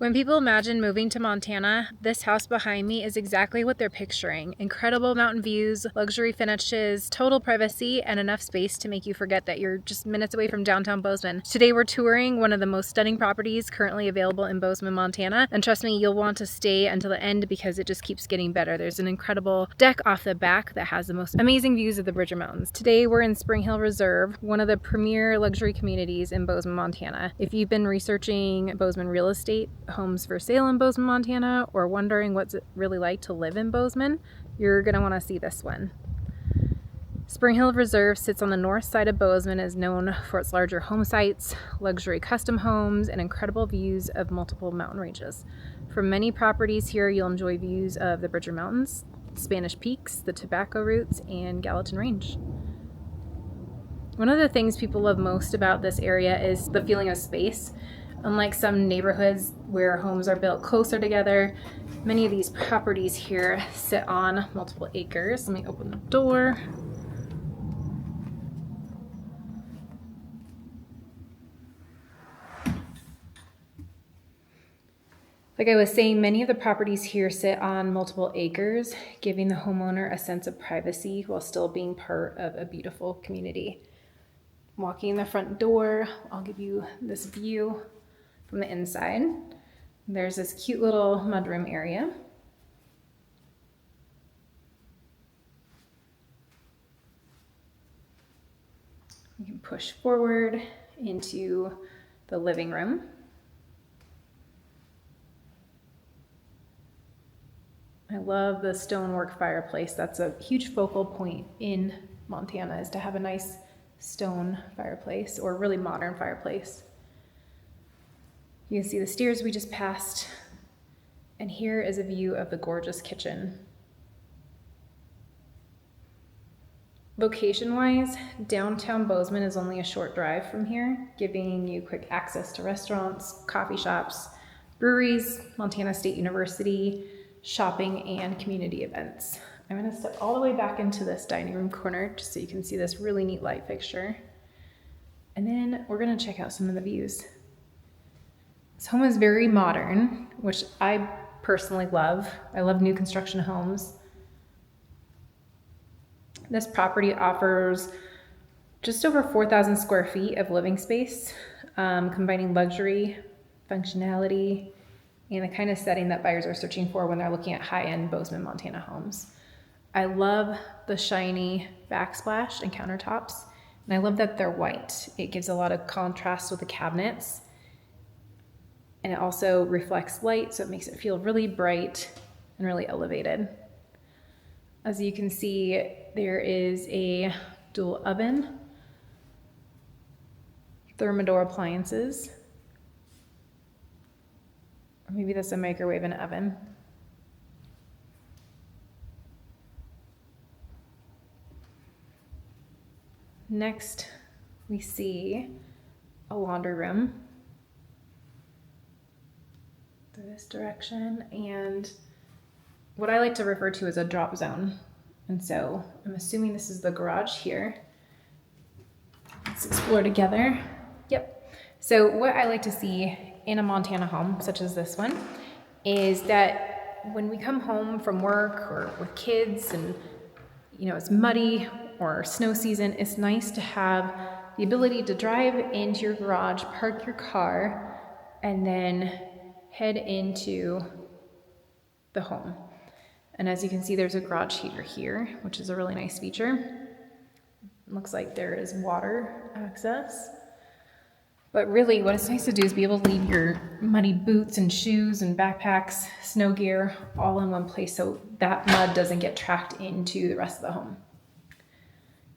When people imagine moving to Montana, this house behind me is exactly what they're picturing. Incredible mountain views, luxury finishes, total privacy, and enough space to make you forget that you're just minutes away from downtown Bozeman. Today we're touring one of the most stunning properties currently available in Bozeman, Montana. And trust me, you'll want to stay until the end because it just keeps getting better. There's an incredible deck off the back that has the most amazing views of the Bridger Mountains. Today we're in Springhill Reserve, one of the premier luxury communities in Bozeman, Montana. If you've been researching Bozeman real estate, homes for sale in Bozeman, Montana, or wondering what's it really like to live in Bozeman, you're going to want to see this one. Springhill Reserve sits on the north side of Bozeman, is known for its larger home sites, luxury custom homes, and incredible views of multiple mountain ranges. From many properties here, you'll enjoy views of the Bridger Mountains, Spanish Peaks, the Tobacco Roots, and Gallatin Range. One of the things people love most about this area is the feeling of space. Unlike some neighborhoods where homes are built closer together, many of these properties here sit on multiple acres. Let me open the door. Like I was saying, many of the properties here sit on multiple acres, giving the homeowner a sense of privacy while still being part of a beautiful community. Walking in the front door, I'll give you this view from the inside. There's this cute little mudroom area. You can push forward into the living room. I love the stonework fireplace. That's a huge focal point in Montana, is to have a nice stone fireplace, or really modern fireplace. You can see the stairs we just passed, and here is a view of the gorgeous kitchen. Location-wise, downtown Bozeman is only a short drive from here, giving you quick access to restaurants, coffee shops, breweries, Montana State University, shopping, and community events. I'm going to step all the way back into this dining room corner just so you can see this really neat light fixture. And then we're going to check out some of the views. This home is very modern, which I personally love. I love new construction homes. This property offers just over 4,000 square feet of living space, combining luxury, functionality, and the kind of setting that buyers are searching for when they're looking at high-end Bozeman, Montana homes. I love the shiny backsplash and countertops, and I love that they're white. It gives a lot of contrast with the cabinets, and it also reflects light, so it makes it feel really bright and really elevated. As you can see, there is a dual oven, Thermador appliances, or maybe that's a microwave and oven. Next, we see a laundry room through this direction, and what I like to refer to as a drop zone. And so I'm assuming this is the garage here. Let's explore together. Yep. So what I like to see in a Montana home, such as this one, is that when we come home from work or with kids and it's muddy or snow season, it's nice to have the ability to drive into your garage, park your car, and then head into the home. And as you can see, there's a garage heater here, which is a really nice feature. It looks like there is water access. But really, what it's nice to do is be able to leave your muddy boots and shoes and backpacks, snow gear, all in one place so that mud doesn't get tracked into the rest of the home.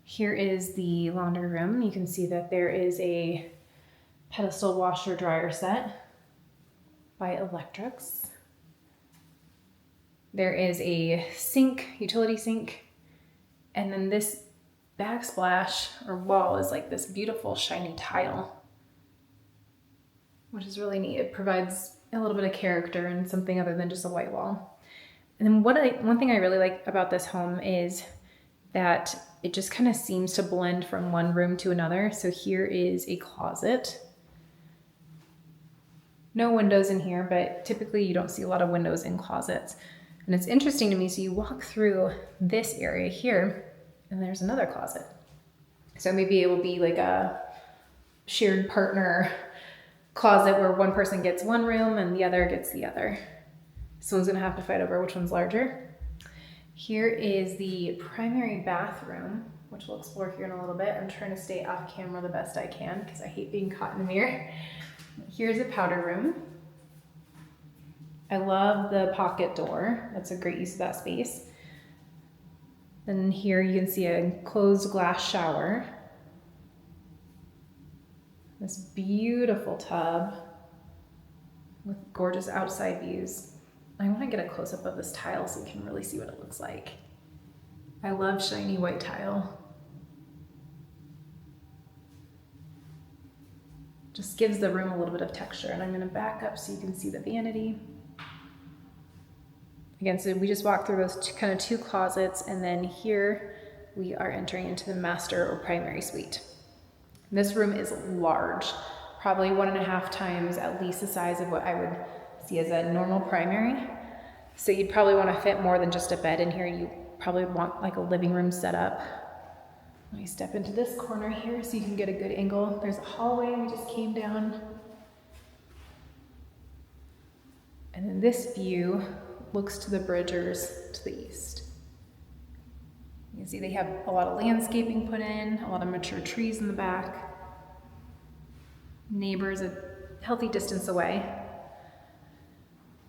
Here is the laundry room. You can see that there is a pedestal washer dryer set by Electrics. There is a sink, utility sink, and then this backsplash or wall is like this beautiful shiny tile, which is really neat. It provides a little bit of character and something other than just a white wall. And then one thing I really like about this home is that it just kind of seems to blend from one room to another. So here is a closet. No windows in here, but typically you don't see a lot of windows in closets. And it's interesting to me, so you walk through this area here, and there's another closet. So maybe it will be like a shared partner closet where one person gets one room and the other gets the other. Someone's gonna have to fight over which one's larger. Here is the primary bathroom, which we'll explore here in a little bit. I'm trying to stay off camera the best I can because I hate being caught in the mirror. Here's a powder room. I love the pocket door. That's a great use of that space. Then here you can see a closed glass shower. This beautiful tub with gorgeous outside views. I want to get a close-up of this tile so you can really see what it looks like. I love shiny white tile. Just gives the room a little bit of texture. And I'm going to back up so you can see the vanity. Again, so we just walked through those two closets, and then here we are entering into the master or primary suite. This room is large, probably 1.5 times at least the size of what I would see as a normal primary. So you'd probably want to fit more than just a bed in here. You probably want like a living room setup. Let me step into this corner here so you can get a good angle. There's a hallway we just came down. And then this view looks to the Bridgers to the east. You can see they have a lot of landscaping put in, a lot of mature trees in the back. Neighbors a healthy distance away.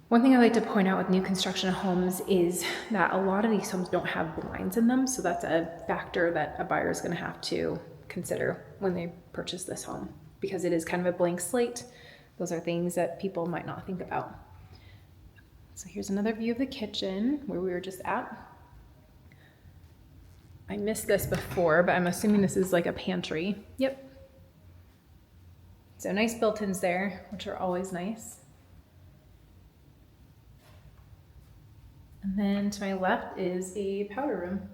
One thing I like to point out with new construction homes is that a lot of these homes don't have blinds in them, so that's a factor that a buyer is going to have to consider when they purchase this home, because it is kind of a blank slate. Those are things that people might not think about. So here's another view of the kitchen where we were just at. I missed this before, but I'm assuming this is like a pantry. Yep. So nice built-ins there, which are always nice. And then to my left is a powder room.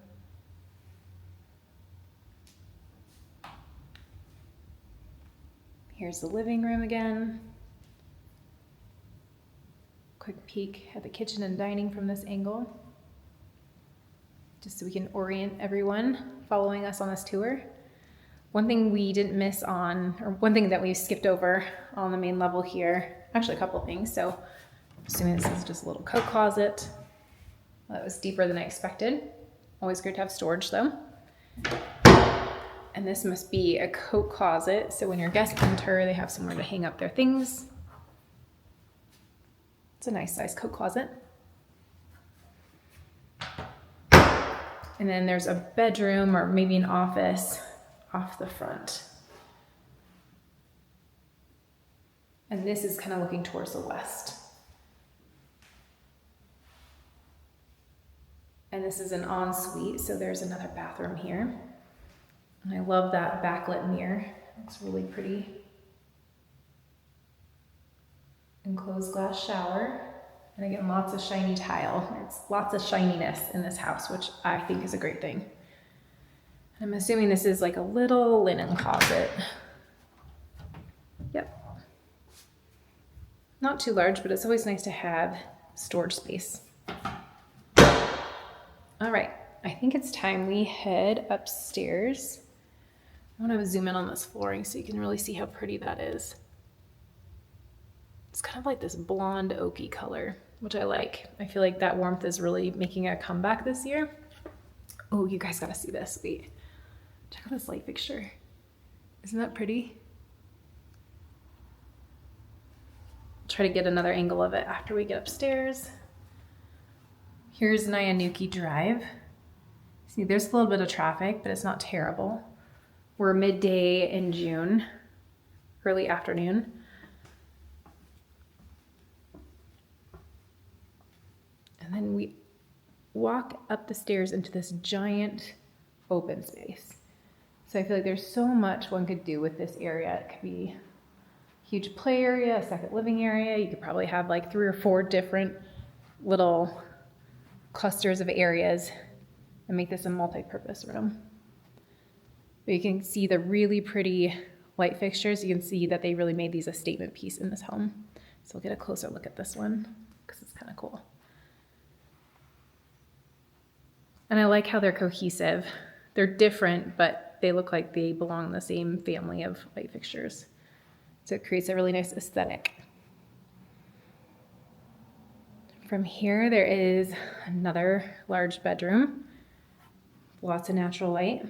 Here's the living room again. Quick peek at the kitchen and dining from this angle, just so we can orient everyone following us on this tour. One thing we didn't miss on, or one thing that we skipped over on the main level here, actually a couple things. So I'm assuming this is just a little coat closet. That was deeper than I expected. Always great to have storage though. And this must be a coat closet, so when your guests enter, they have somewhere to hang up their things. It's a nice size coat closet. And then there's a bedroom or maybe an office off the front. And this is kind of looking towards the west. And this is an ensuite, so there's another bathroom here. And I love that backlit mirror. Looks really pretty. Enclosed glass shower. And again, lots of shiny tile. It's lots of shininess in this house, which I think is a great thing. I'm assuming this is like a little linen closet. Yep. Not too large, but it's always nice to have storage space. All right, I think it's time we head upstairs. I want to zoom in on this flooring so you can really see how pretty that is. It's kind of like this blonde oaky color, which I like. I feel like that warmth is really making a comeback this year. Oh, you guys gotta see this. Wait, check out this light fixture. Isn't that pretty? I'll try to get another angle of it after we get upstairs. Here's Nyanuki Drive. See, there's a little bit of traffic, but it's not terrible. We're midday in June, early afternoon. And then we walk up the stairs into this giant open space. So I feel like there's so much one could do with this area. It could be a huge play area, a second living area. You could probably have like 3 or 4 different little clusters of areas and make this a multi-purpose room. But you can see the really pretty light fixtures. You can see that they really made these a statement piece in this home. So we'll get a closer look at this one because it's kind of cool. And I like how they're cohesive. They're different, but they look like they belong in the same family of light fixtures. So it creates a really nice aesthetic. From here, there is another large bedroom. Lots of natural light.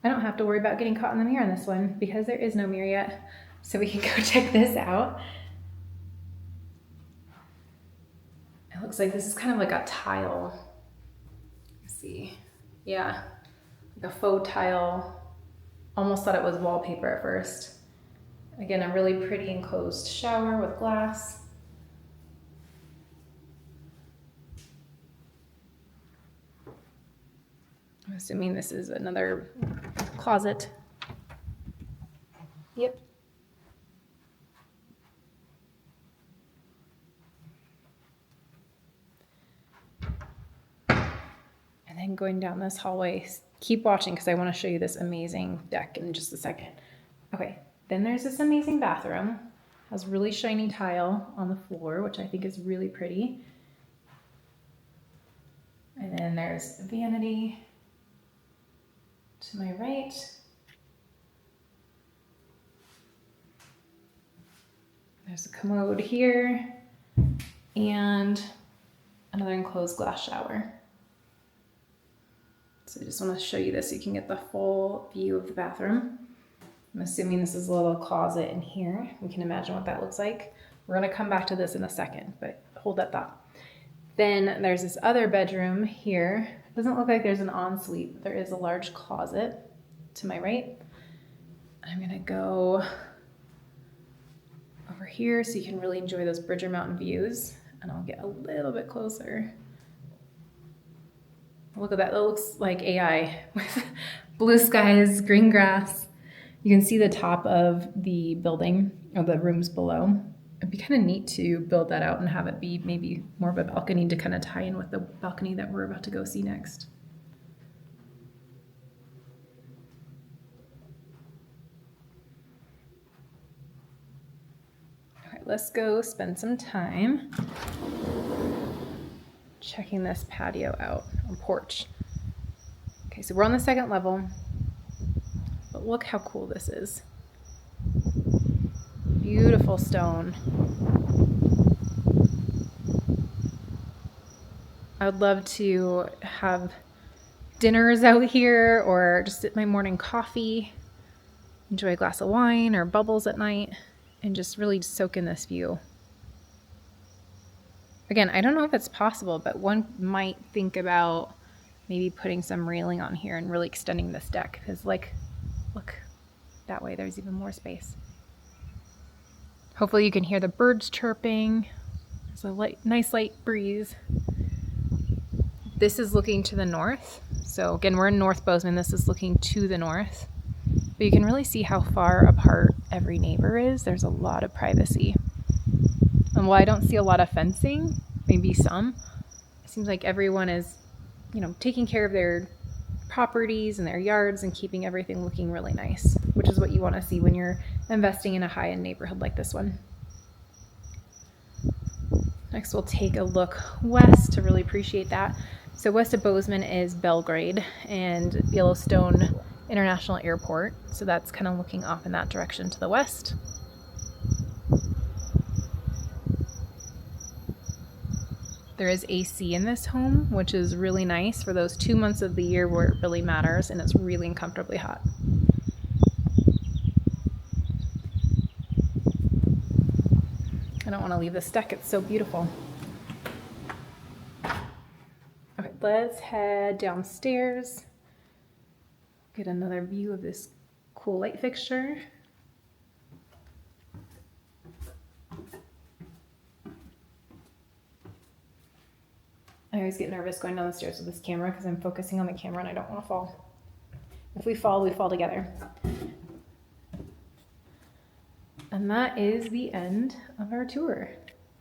I don't have to worry about getting caught in the mirror on this one because there is no mirror yet. So we can go check this out. It looks like this is kind of like a tile. Let's see. Yeah, like a faux tile. Almost thought it was wallpaper at first. Again, a really pretty enclosed shower with glass. I'm assuming this is another closet. Yep. And then going down this hallway, keep watching because I want to show you this amazing deck in just a second. Okay, then there's this amazing bathroom. Has really shiny tile on the floor, which I think is really pretty. And then there's a vanity to my right. There's a commode here and another enclosed glass shower. So I just want to show you this so you can get the full view of the bathroom. I'm assuming this is a little closet in here. We can imagine what that looks like. We're going to come back to this in a second, but hold that thought. Then there's this other bedroom here. It doesn't look like there's an ensuite, but there is a large closet to my right. I'm going to go over here so you can really enjoy those Bridger Mountain views, and I'll get a little bit closer. Look at that, that looks like AI with blue skies, green grass. You can see the top of the building or the rooms below. It'd be kind of neat to build that out and have it be maybe more of a balcony to kind of tie in with the balcony that we're about to go see next. All right, let's go spend some time checking this patio out, or porch. Okay, so we're on the second level, but look how cool this is. Beautiful stone. I would love to have dinners out here or just sit my morning coffee, enjoy a glass of wine or bubbles at night, and just really soak in this view. Again, I don't know if it's possible, but one might think about maybe putting some railing on here and really extending this deck because, like, look, that way there's even more space. Hopefully you can hear the birds chirping. There's a nice light breeze. This is looking to the north. So again, we're in North Bozeman. This is looking to the north. But you can really see how far apart every neighbor is. There's a lot of privacy. And while I don't see a lot of fencing, maybe some, it seems like everyone is, taking care of their properties and their yards and keeping everything looking really nice, which is what you want to see when you're investing in a high-end neighborhood like this one. Next, we'll take a look west to really appreciate that. So west of Bozeman is Belgrade and Yellowstone International Airport. So that's kind of looking off in that direction to the west. There is AC in this home, which is really nice for those 2 months of the year where it really matters and it's really uncomfortably hot. I don't want to leave this deck, it's so beautiful. Okay, let's head downstairs. Get another view of this cool light fixture. I always get nervous going down the stairs with this camera because I'm focusing on the camera and I don't want to fall. If we fall, we fall together. And that is the end of our tour.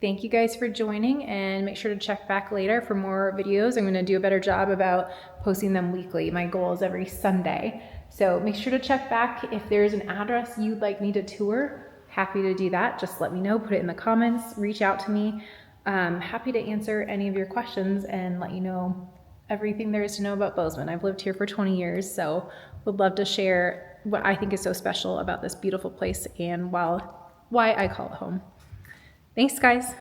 Thank you guys for joining, and make sure to check back later for more videos. I'm going to do a better job about posting them weekly. My goal is every Sunday. So make sure to check back if there's an address you'd like me to tour. Happy to do that. Just let me know, put it in the comments, reach out to me. Happy to answer any of your questions and let you know everything there is to know about Bozeman. I've lived here for 20 years, so would love to share what I think is so special about this beautiful place and why I call it home. Thanks, guys.